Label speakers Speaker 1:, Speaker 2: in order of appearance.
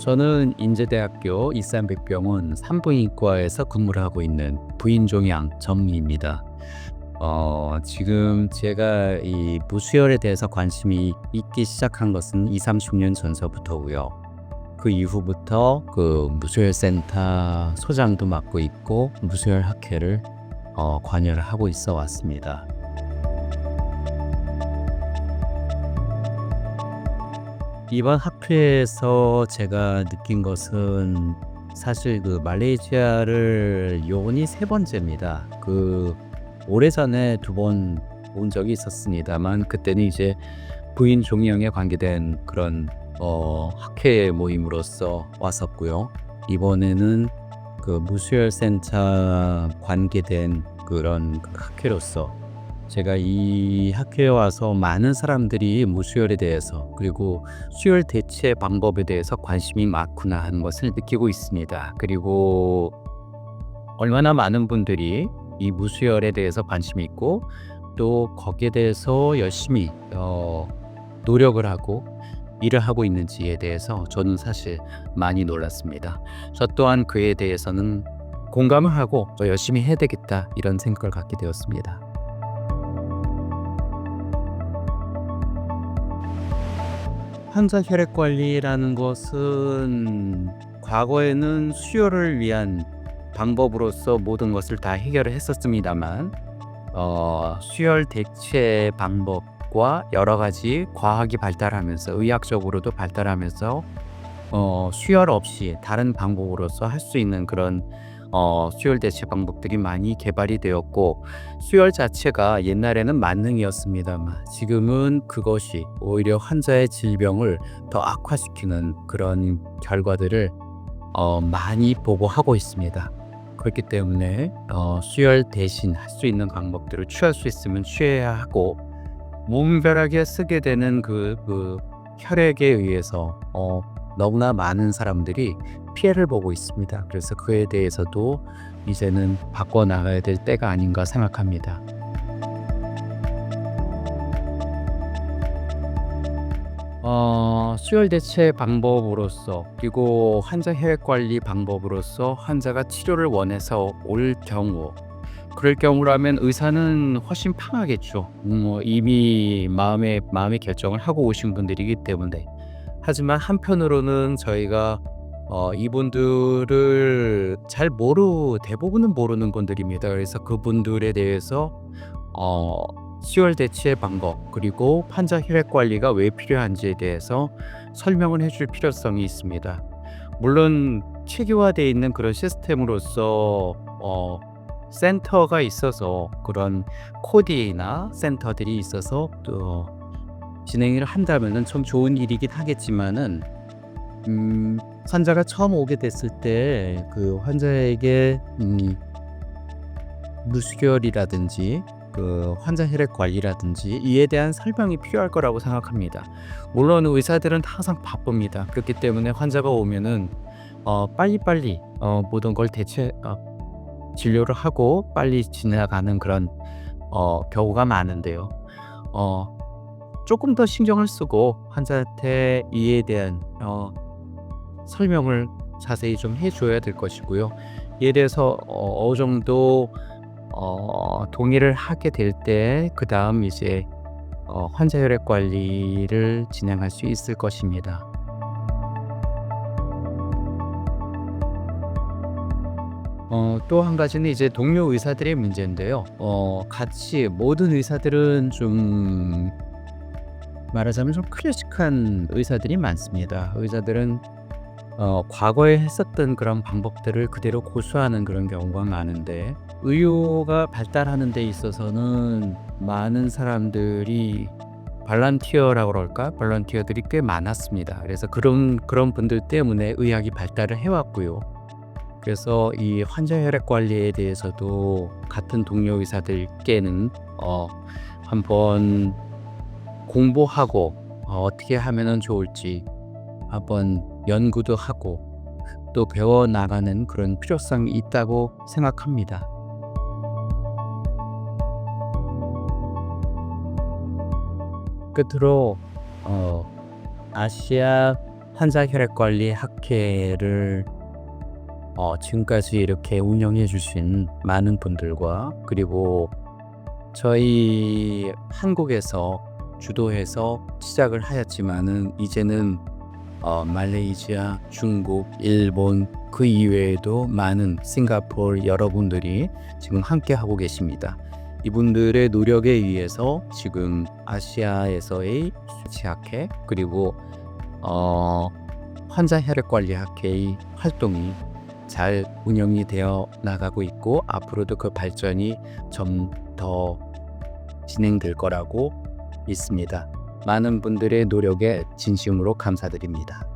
Speaker 1: 저는 인제대학교 이산백병원 산부인과에서 근무를 하고 있는 부인종양 전문의입니다. 지금 제가 이 무수혈에 대해서 관심이 있기 시작한 것은 20-30년 전서부터고요. 그 이후부터 그 무수혈센터 소장도 맡고 있고 무수혈 학회를 관여를 하고 있어 왔습니다. 이번 학회에서 제가 느낀 것은 사실 그 말레이시아를 요번이 세 번째입니다. 오래전에 두 번 온 적이 있었습니다만 그때는 이제 부인 종양에 관계된 그런 학회 모임으로서 왔었고요. 이번에는 그 무수혈센터 관계된 그런 학회로서 제가 이 학회에 와서 많은 사람들이 무수혈에 대해서 그리고 수혈 대체 방법에 대해서 관심이 많구나 하는 것을 느끼고 있습니다. 그리고 얼마나 많은 분들이 이 무수혈에 대해서 관심이 있고 또 거기에 대해서 열심히 노력을 하고 일을 하고 있는지에 대해서 저는 사실 많이 놀랐습니다. 저 또한 그에 대해서는 공감을 하고 더 열심히 해야 되겠다 이런 생각을 갖게 되었습니다. 환자 혈액 관리라는 것은 과거에는 수혈을 위한 방법으로서 모든 것을 다 해결을 했었습니다만 수혈 대체 방법과 여러 가지 과학이 발달하면서 의학적으로도 발달하면서 수혈 없이 다른 방법으로서 할 수 있는 그런 수혈 대체 방법들이 많이 개발이 되었고 수혈 자체가 옛날에는 만능이었습니다만 지금은 그것이 오히려 환자의 질병을 더 악화시키는 그런 결과들을 많이 보고하고 있습니다. 그렇기 때문에 수혈 대신 할 수 있는 방법들을 취할 수 있으면 취해야 하고 무분별하게 쓰게 되는 그 혈액에 의해서 너무나 많은 사람들이 피해를 보고 있습니다. 그래서 그에 대해서도 이제는 바꿔나가야 될 때가 아닌가 생각합니다. 수혈 대체 방법으로서 그리고 환자 혈액 관리 방법으로서 환자가 치료를 원해서 올 경우 그럴 경우라면 의사는 훨씬 편하겠죠. 이미 마음의 결정을 하고 오신 분들이기 때문에. 하지만 한편으로는 저희가 이분들을 대부분은 모르는 분들입니다. 그래서 그분들에 대해서 수혈 대체 방법 그리고 환자 혈액 관리가 왜 필요한지에 대해서 설명을 해줄 필요성이 있습니다. 물론 체계화되어 있는 그런 시스템으로서 센터가 있어서 그런 코디나 센터들이 있어서 또 진행을 한다면은 참 좋은 일이긴 하겠지만은 환자가 처음 오게 됐을 때 그 환자에게 무수혈이라든지 그 환자 혈액 관리라든지 이에 대한 설명이 필요할 거라고 생각합니다. 물론 의사들은 항상 바쁩니다. 그렇기 때문에 환자가 오면은 빨리빨리 모든 걸 진료를 하고 빨리 지나가는 그런 경우가 많은데요. 조금 더 신경을 쓰고 환자한테 이에 대한 설명을 자세히 좀 해줘야 될 것이고요. 이에 대해서 어느 정도 동의를 하게 될 때 그다음 이제 환자 혈액 관리를 진행할 수 있을 것입니다. 또 한 가지는 이제 동료 의사들의 문제인데요. 같이 모든 의사들은 좀 말하자면 좀 클래식한 의사들이 많습니다. 의사들은 과거에 했었던 그런 방법들을 그대로 고수하는 그런 경우가 많은데 의료가 발달하는 데 있어서는 많은 사람들이 발런티어라고 그럴까? 발런티어들이 꽤 많았습니다. 그래서 그런 분들 때문에 의학이 발달을 해왔고요. 그래서 이 환자 혈액 관리에 대해서도 같은 동료 의사들께는 한번 공부하고 어떻게 하면은 좋을지 한번 연구도 하고 또 배워나가는 그런 필요성이 있다고 생각합니다. 끝으로 아시아 환자 혈액관리 학회를 지금까지 이렇게 운영해 주신 많은 분들과, 그리고 저희 한국에서 주도해서 시작을 하였지만은 이제는 말레이시아, 중국, 일본, 그 이외에도 많은 싱가포르 여러분들이 지금 함께 하고 계십니다. 이분들의 노력에 의해서 지금 아시아에서의 치학회, 그리고 환자 혈액관리 학회의 활동이 잘 운영이 되어 나가고 있고, 앞으로도 그 발전이 좀 더 진행될 거라고 믿습니다. 많은 분들의 노력에 진심으로 감사드립니다.